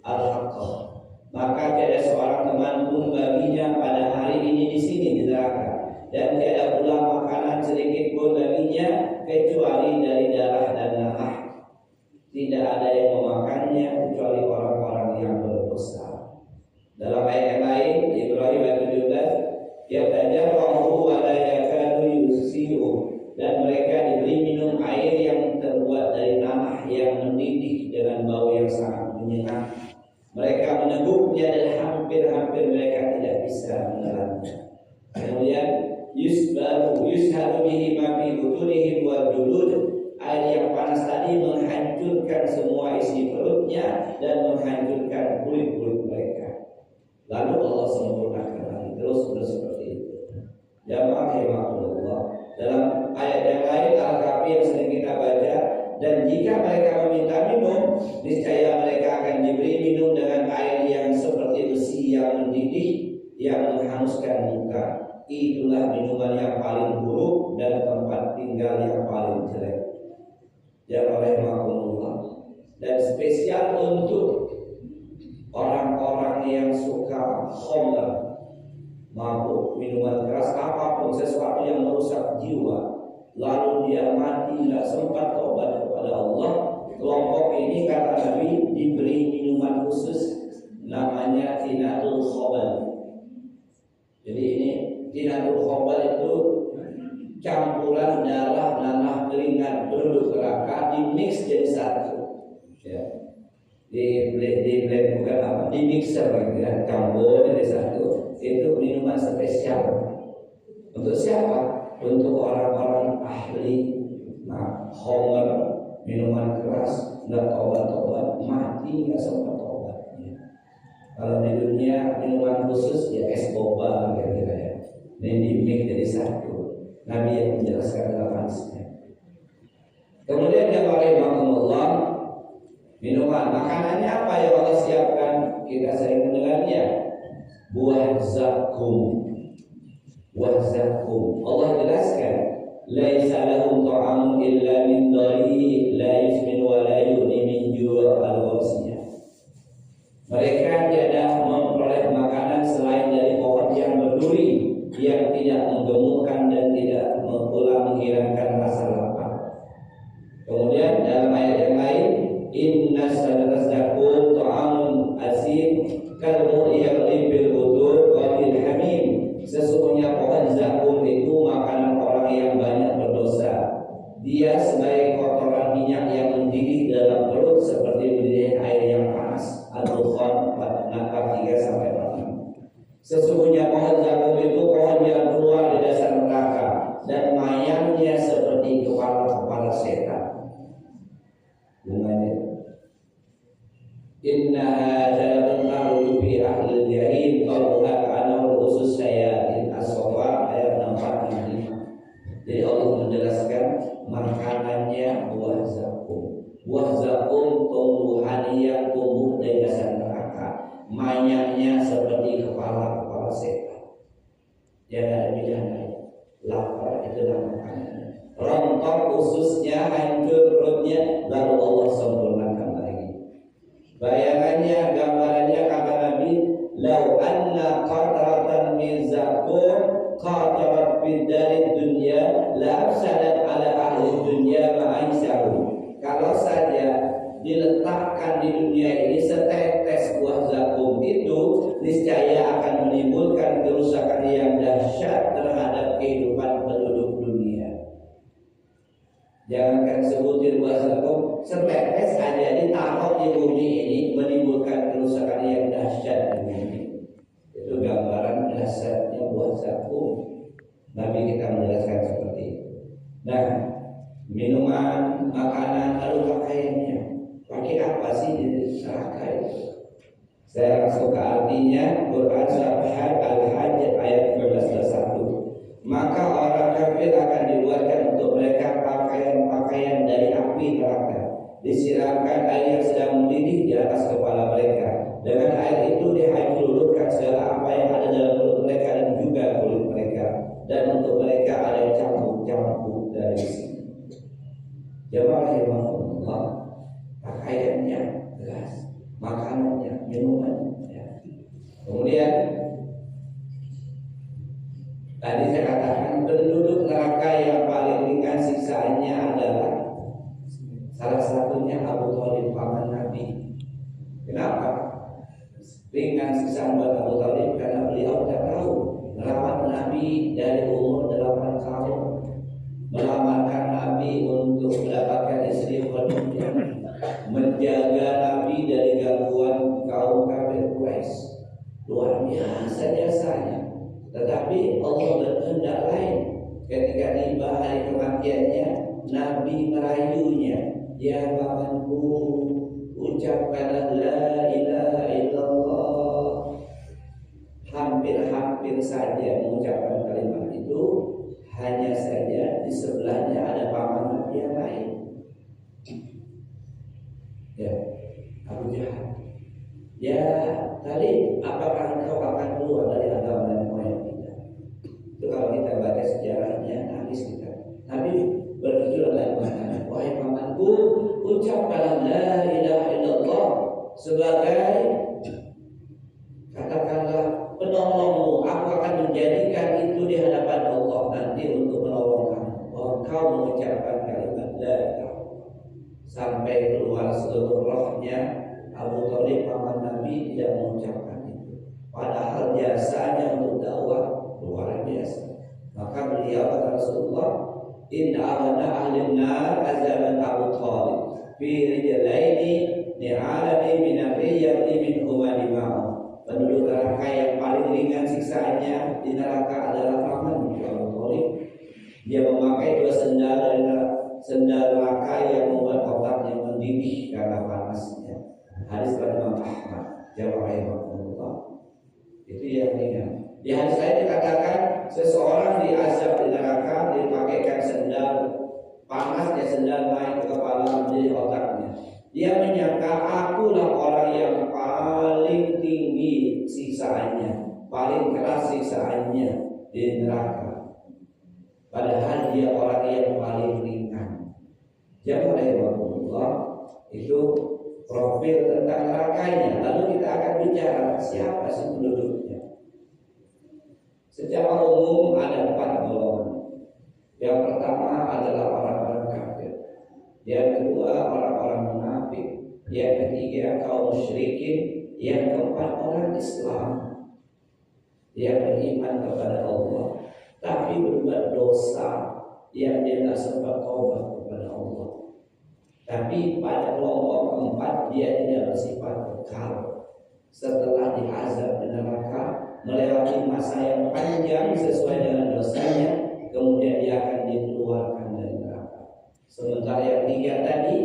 Al-Haqqah. Maka tiada seorang teman pun baginya pada hari ini di sini di neraka, dan tiada pula makanan sedikit pun baginya kecuali dari darah dan nanah. Tidak ada yang memakannya kecuali orang-orang yang berdosa. Dalam ayat yang lain, Ibrahim ayat 17, yatajarrahu wa la yakadu yusiru, dan mereka diberi minum air yang terbuat dari nanah yang mendidih dengan bau yang sangat menyengat. Mereka meneguknya dan hampir-hampir mereka tidak bisa menelannya. Kemudian yushadu bihi ma fi butunihim wal julud, air yang panas tadi menghancurkan semua isi perutnya dan menghancurkan kulit-kulit mereka. Lalu Allah sempurnakan lagi, terus seperti itu. Jamaah Allah, dalam ayat yang lain Al-Kahfi yang sering kita baca, dan jika mereka meminta minum, niscaya mereka akan diberi minum dengan air yang seperti besi yang mendidih, yang menghanguskan muka. Itulah minuman yang paling buruk dan tempat tinggal yang paling jelek. Ya Allah, dan spesial untuk orang-orang yang suka khamr, mabuk, minuman keras, apapun sesuatu yang merusak jiwa, lalu dia mati tidak sempat tobat kepada Allah. Kelompok ini kata Nabi diberi minuman khusus namanya tinatul khobal. Jadi ini tinatul khobal itu campuran darah, nanah, keringat, penduduk neraka dimix jadi satu. Ya. Di blend bukan apa, di mixer gitu ya, campur jadi satu. Itu minuman spesial. Untuk siapa? Untuk orang-orang ahli homer, minuman keras, nggak tobat, mati nggak sempat tobatnya. Kalau di dunia minuman khusus ya es boba kira-kira ya. Ini dimix jadi satu. Nabi yang menjelaskan dalam hadisnya. Kemudian dia rahimahumullah, minuman, makanannya apa yang Allah siapkan? Kita sering mendengarnya buah zakum. Buah zakum. Allah jelaskan, laisa lahum ta'amun illa min dari la yusmin wa la yughni min ju' al-ghasiyah. Mereka tidak memperoleh makanan selain dari pohon yang berduri, yang tidak menggemukkan dan tidak pula menghilangkan rasa lapar. Kemudian dalam ayat yang lain, inna sadaqas zakum ta'amun asin kalbu yaghlibil budur qabil hamim. Sesungguhnya pohon zakum itu makanan orang yang banyak berdosa. Dia sebagai kotoran minyak yang mendidih dalam perut seperti mendidih air yang panas. Al-Dukhan 3-6. Sesungguhnya pohon zakum itu pohon yang keluar di dasar neraka dan mayangnya seperti kepala setan. Bunganya innaha jalatun ma'rudu fi ahli jahil qaluha ka'anahu usus sayatin as-safa ayat 4-5. Jadi Allah menjelaskan makanannya buah zakum. Buah zakum tumbuhan yang tumbuh di dasar neraka, mayangnya seperti kepala setan. Dia tidak ada pilihan lain. Lapar itulah makanannya. Rontok ususnya, hancur perutnya, lalu Allah sempurnakan lagi. Bayangannya, gambarannya kata Nabi, lau anna qatratan min zakum qatarat fid dari dunya la afsadat ala ahli dunya ma'aisyahum. Kalau saja diletakkan di dunia ini setetes buah zakum itu niscaya akan menimbulkan kerusakan yang dahsyat terhadap kehidupan penduduk dunia. Jangankan sebutir buah zakum, setetes aja ditaruh di bumi ini menimbulkan kerusakan yang dahsyat di bumi. Itu gambaran dahsyatnya buah zakum. Nabi kita menjelaskan seperti itu. Nah, minuman, makanan, lalu pakaiannya. Pakai apa sih di neraka itu? Saya langsung ke artinya. Quran Surah Al-Hajj ayat 12-1. Maka orang kafir akan dibuatkan untuk mereka pakaian-pakaian dari api neraka, disiramkan air yang sedang mendidih di atas kepala mereka. Dengan air itu dihancurkan segala apa yang ada dalam perut mereka dan juga kulit mereka. Dan untuk mereka ada cambuk-cambuk dari sini. Jemaah yang Allah, pakaiannya jelas, makanannya, minumannya. Ya. Kemudian tadi saya katakan penduduk neraka yang paling ringan siksaannya adalah salah satunya Abu Thalib paman Nabi. Kenapa? Ringan siksaan buat Abu Thalib karena beliau tidak tahu merawat Nabi dari umur 8 tahun, melamarkan Nabi untuk mendapatkan istri Khadijah, menjaga Nabi dari gangguan kaum kafir Quraisy. Luar biasa jasanya. Tetapi Allah berkehendak lain. Ketika tiba hari kematiannya, Nabi merayunya, ya pamanku, ucapkanlah la ilaha illallah. Hampir-hampir saja mengucapkan kalimat itu, hanya saja di sebelahnya ada paman Nabi yang lain. Ya, Abu Jahal. Ya, tadi apakah engkau akan keluar dari agama dan moyang kita? Itu kalau kita baca sejarahnya, nangis kita. Nabi berjujur dalam mengatakan, wahai pamanku, ucapkanlah la ilaha illallah sebagai, katakanlah, penolongmu. Aku akan menjadikan itu di hadapan Allah nanti untuk menolong kamu. Kau mengucapkan kalimat la ilaha. Sampai keluar seluruh rohnya, Abu Thalib paman Nabi tidak mengucapkan itu. Padahal jasanya untuk dakwah luar biasa. Maka beliau kata Rasulullah, Rasulullah, inna awala ahlin nar azaban Abu Thalib fi rijlaini ni'alani min ar-riyati min humadimah. Penduduk neraka yang paling ringan siksaannya di neraka adalah paman Abu Thalib. Dia memakai dua sendal neraka yang membuat otaknya mendidih karena panasnya. Hadis dari Imam Ahmad, rahimahullah. Itu yang ringan. Di hadis lain dikatakan seseorang diazab di neraka dipakaikan sendal panasnya, sendal naik ke kepala menjadi otaknya. Dia menyangka akulah orang yang paling tinggi siksaannya, paling keras siksaannya di neraka. Padahal dia orang yang paling ringan. Rahimahullah, itu profil tentang nerakanya. Lalu kita akan bicara siapa sih penduduknya. Secara umum ada 4 golongan. Yang pertama adalah orang-orang kafir. Yang kedua orang-orang munafik. Yang ketiga kaum musyrikin. Yang keempat orang Islam yang beriman kepada Allah tapi berbuat dosa yang dia tidak sempat taubat kepada Allah. Tapi pada kelompok keempat dia tidak bersifat kekal. Setelah diazab di neraka melewati masa yang panjang sesuai dengan dosanya, kemudian dia akan dikeluarkan dari neraka. Sementara yang 3 tadi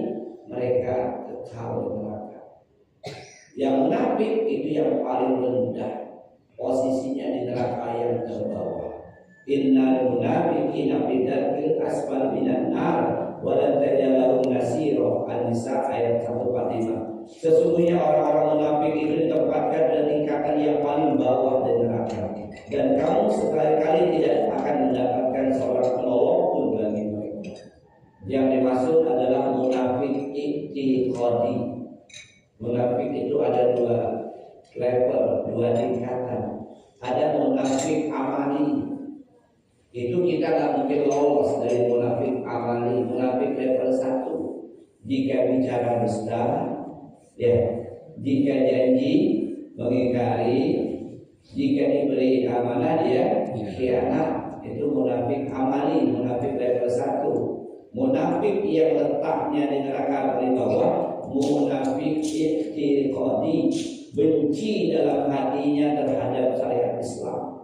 mereka kekal di neraka. Yang munafik itu yang paling rendah, posisinya di neraka yang terbawah. Innal munafiqina fi darkil asfal minan nar wa lan tajid lahum nasira. An-Nisa ayat 145. Sesungguhnya orang-orang munafik itu ditempatkan pada tingkatan yang paling bawah dari neraka, dan kamu sekali-kali tidak akan mendapatkan seorang penolong pun bagi mereka. Yang dimaksud adalah munafik i'tiqadi. Munafik itu ada 2 level, 2 tingkatan. Ada munafik amali. Itu kita nggak mungkin lolos dari munafik amali. Munafik level 1. Jika bicara dusta, ya, jika janji mengingkari, jika diberi amanah dia khianat. Itu munafik amali, munafik level 1. Munafik yang letaknya di neraka paling bawah, munafik i'tiqadi, benci dalam hatinya terhadap syariat Islam.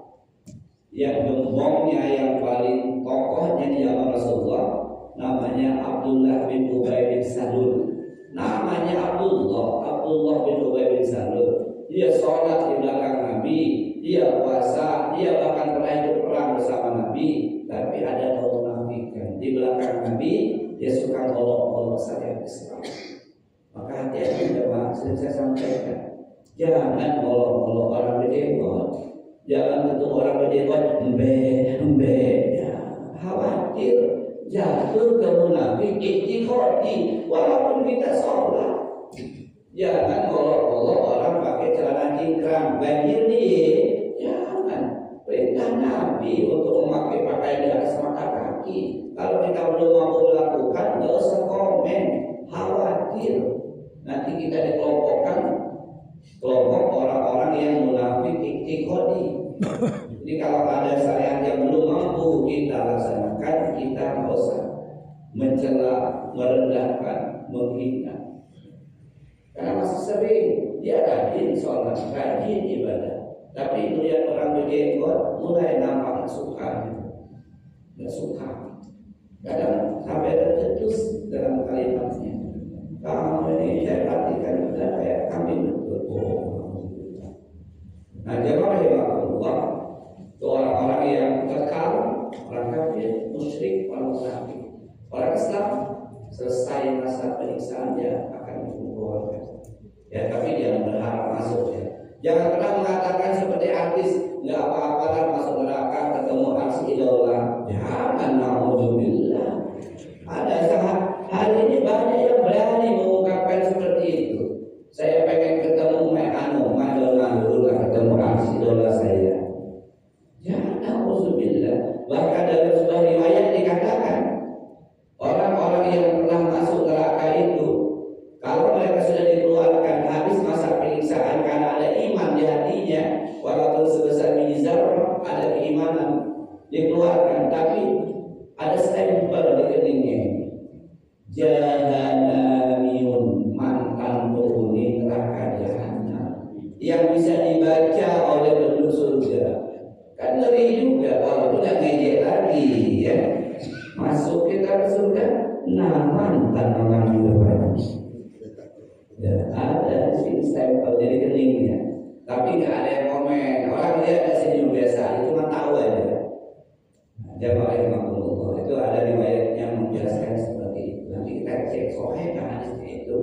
Yang gembongnya, yang paling kokohnya di zaman Rasulullah, namanya Abdullah bin Ubay bin Salul. Namanya Abdullah bin Ubay bin Salul. Dia sholat di belakang Nabi, dia puasa, dia bahkan pernah ikut perang bersama Nabi. Tapi ada kemunafikan di belakang Nabi, dia suka ngolok-ngolok syariat Islam. Maka hati-hati jemaah, sudah saya sampaikan, jangan ngolok-ngolok orang berdekot. Jangan ketemu orang berdekot embe, ya, khawatir jatuh ke munafik i'tiqadi walaupun kita sholat. Jangan ngolok-ngolok orang pakai celana cingkrang, banjir nih. Jangan. Perintah Nabi untuk memakai pakaian di atas mata kaki. Kalau kita belum mampu melakukan, nggak usah komen. Khawatir nanti kita dikelompokkan kelompok orang-orang yang munafik i'tiqadi. Jadi kalau ada syariat yang belum mampu kita laksanakan, kita nggak usah mencela, merendahkan, menghina. Karena masih sering dia rajin sholat, rajin ibadah, tapi melihat orang berjenggot mulai nampak nggak suka. Kadang sampai tercetus dalam kalimatnya. Kamu ini saya perhatikan sudah kayak kambing betul. Nah, jemaah yang Allah, orang-orang yang kekal, orang kafir, musyrik, orang munafik. Orang Islam selesai masa penyiksaannya akan dikumpulkan. Ya, tapi jangan berharap masuk ya. Jangan pernah mengatakan seperti artis, nggak apa-apa lah masuk neraka ketemu artis idola. Jangan, naudzubillah. Ada sangat hari ini banyak yang berani mengungkapkan seperti itu. Saya pengen ketemu Madonna dulu lah, ketemu artis idola saya. Jangan, naudzubillah. Bahkan dalam sebuah riwayat dikatakan orang-orang yang pernah masuk neraka itu, kalau mereka sudah dikeluarkan habis masa penyiksaan karena ada iman di hatinya, walaupun sebesar biji zarrah ada keimanan, dikeluarkan, tapi yang bisa dibaca oleh penduduk surga. Kan ngeri juga kalau udah ngejek lagi ya. Masuk kita ke surga, nah mantan mengambil banyak. Ya, ada sih stempel jadi keningnya. Tapi nggak ada yang komen. Orang lihat senyum biasa, itu cuma tahu aja. Jamaah rahimahumullah, itu ada riwayatnya menjelaskan seperti itu. Nanti kita cek sahih hadisnya itu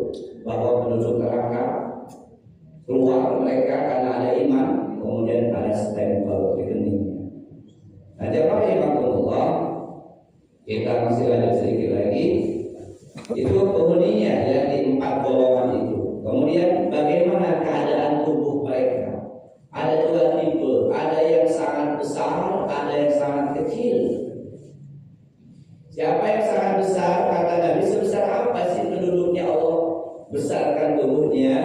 bahwa penduduk neraka keluar mereka karena ada iman, kemudian ada stempel di keningnya. Nah, jamaah rahimahumullah, kita masih lanjut sedikit lagi. Itu penghuninya yang di 4 golongan itu. Kemudian bagaimana keadaan tubuh mereka? Ada 2 tipe, ada yang sangat besar, ada yang sangat kecil. Siapa yang sangat besar? Kata Nabi, sebesar apa sih penduduknya Allah besarkan tubuhnya?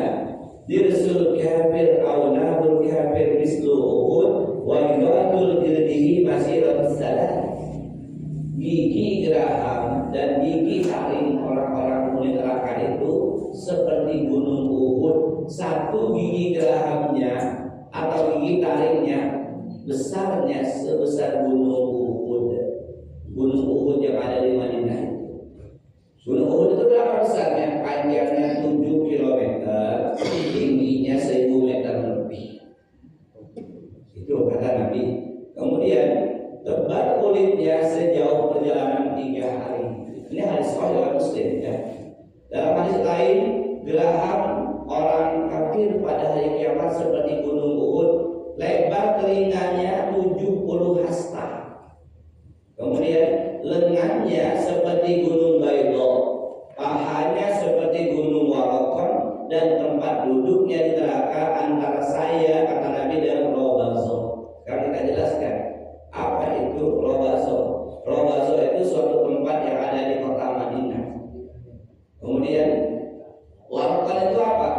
Dirsul kafir awnabul kafir mislu uhud wa yudul jildihi masiratus salat. Gigi geraham dan gigi taring orang-orang mulia neraka itu seperti gunung Uhud. Satu gigi gerahamnya atau gigi taringnya besarnya sebesar gunung Uhud. Gunung Uhud yang ada di Madinah itu. Gunung Uhud itu berapa besarnya? Panjangnya 7 km, tingginya 1000 meter lebih. Itu kata Nabi. Kemudian tebal kulitnya sejauh perjalanan 3 hari. Ini hadis sahih Muslim ya. Dalam hadis lain, geraham orang kafir pada hari kiamat seperti gunung Uhud, lebar telinganya 70 hasta. Kemudian lengannya seperti gunung Baydha, pahanya seperti gunung Warakon, dan tempat duduknya di neraka antara saya, kata Nabi, dan Robazo. Sekarang kita jelaskan apa itu Robazo. Robazo itu suatu tempat yang ada di kota Madinah. Kemudian Warakon itu apa?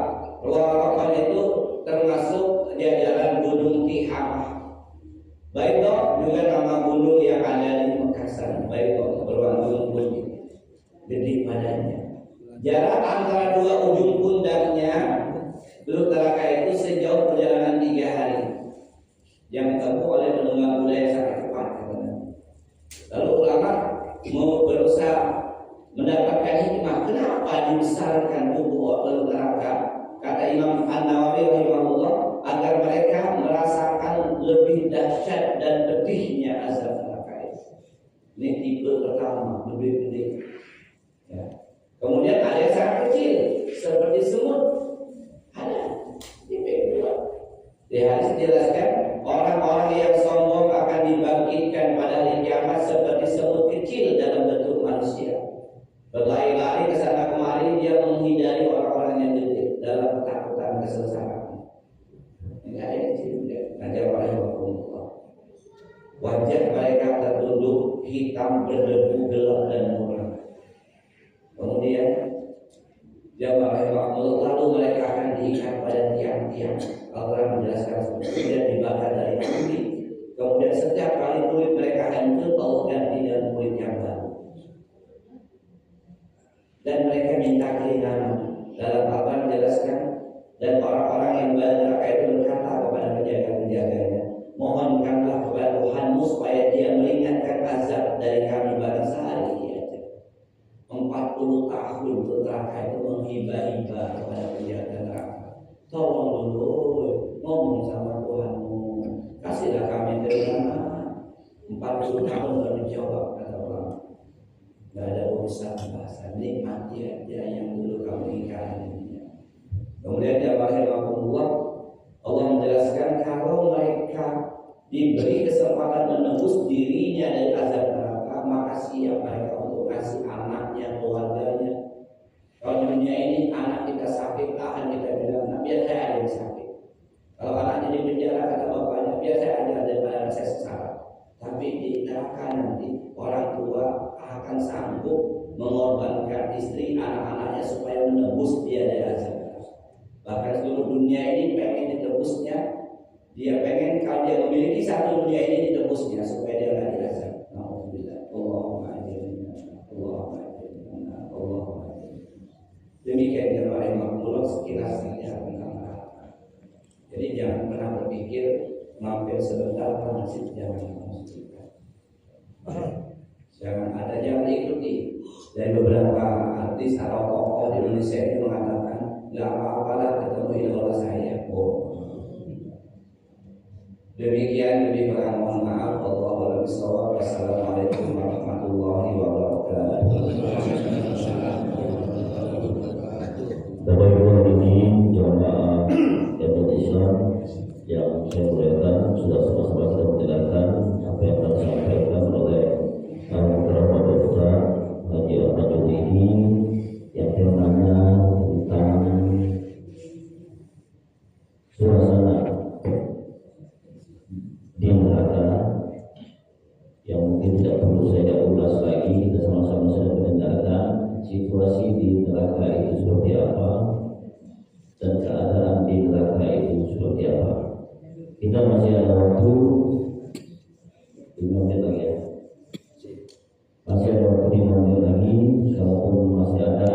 Warakon itu termasuk jajaran gunung Tihamah. Baydha juga nama gunung yang ada di Makassar. Baydha berwarna gunung putih, gede badannya. Jarak antara 2 ujung pundaknya penduduk neraka itu sejauh perjalanan 3 hari yang ditempuh oleh penunggang kuda yang sangat cepat. Lalu ulama mau berusaha mendapatkan hikmah kenapa dibesarkan tubuh penduduk neraka. Kata Imam An-Nawawi rahimahullah, agar mereka merasakan lebih dahsyat dan pedihnya azab neraka itu. Ini tipe pertama, lebih pedih. Ya. Kemudian ada yang sangat kecil seperti semut. Ada tipe kedua. Di hadis dijelaskan orang-orang yang sombong akan dibangkitkan pada hari kiamat seperti semut kecil dalam bentuk manusia. Berlari-lari ke sana kemari, dia menghindari orang-orang yang gede dalam ketakutan kesengsaraan. Ini ada yang kecil juga. Nanti orang wajah mereka tertunduk hitam berdebu gelap dan muram. Kemudian lalu mereka akan diikat pada tiang-tiang. Allah menjelaskan kemudian dibakar dari api. Kemudian setiap kali kulit mereka hancur, Allah ganti dengan kulit yang baru. Dan mereka minta keringanan. Dalam Al-Quran menjelaskan, dan orang-orang yang berada neraka itu berkata kepada penjaga-penjaganya, mohonkanlah kepada Tuhanmu supaya dia meringankan azab dari kami baru sehari aja. 40 tahun neraka itu menghibah-hibah kepada penjaga neraka. Tolong dulu ngomong sama Tuhanmu, kasihlah kami keringanan. 40 tahun baru dijawab, kata orang. Gak ada urusan bahasa, nikmati aja yang dulu kamu ingkari. Kemudian Allah menjelaskan kalau mereka diberi kesempatan menembus dirinya dari azab neraka, maka siap mereka untuk kasih anaknya, keluarganya. Kalau dunia ini anak kita sakit, tahan, kita bilang, nah, biar saya ada yang sakit. Kalau anaknya di penjara, kata bapaknya, biar saya ada daripada saya sesat. Tapi di neraka nanti orang tua akan sanggup mengorbankan istri, anak-anaknya supaya menebus dia dari azab. Bahkan seluruh dunia ini pengen ditebusnya. Dia pengen kalau dia memiliki satu dunia ini ditebusnya supaya dia tidak diazab. Alhamdulillah. Demikian jemaah rahimahullah sekilas saja tentang neraka. jangan pernah berpikir mampir sebentar transit, jangan masukkan. Jangan ikuti. Dari beberapa artis atau tokoh di Indonesia ini mengatakan nggak apa-apalah ketemu idola saya. Demikian lebih kurang mohon maaf. Wallahu a'lam bishawab. Wassalamualaikum warahmatullahi wabarakatuh. Bapak Ibu hadirin jamaah Jamaah Islam yang saya muliakan, sudah sama-sama kita mendengarkan apa yang telah disampaikan oleh Bapak Ustaz Haji Ahmad Junaidi yang temanya tentang suasana di neraka yang mungkin tidak perlu saya ulas lagi. Kita sama-sama sudah mendengarkan situasi di neraka itu seperti apa dan keadaan di neraka itu seperti apa. Kita masih ada waktu 5 menit lagi ya. Masih ada waktu 5 menit lagi. Kalaupun masih ada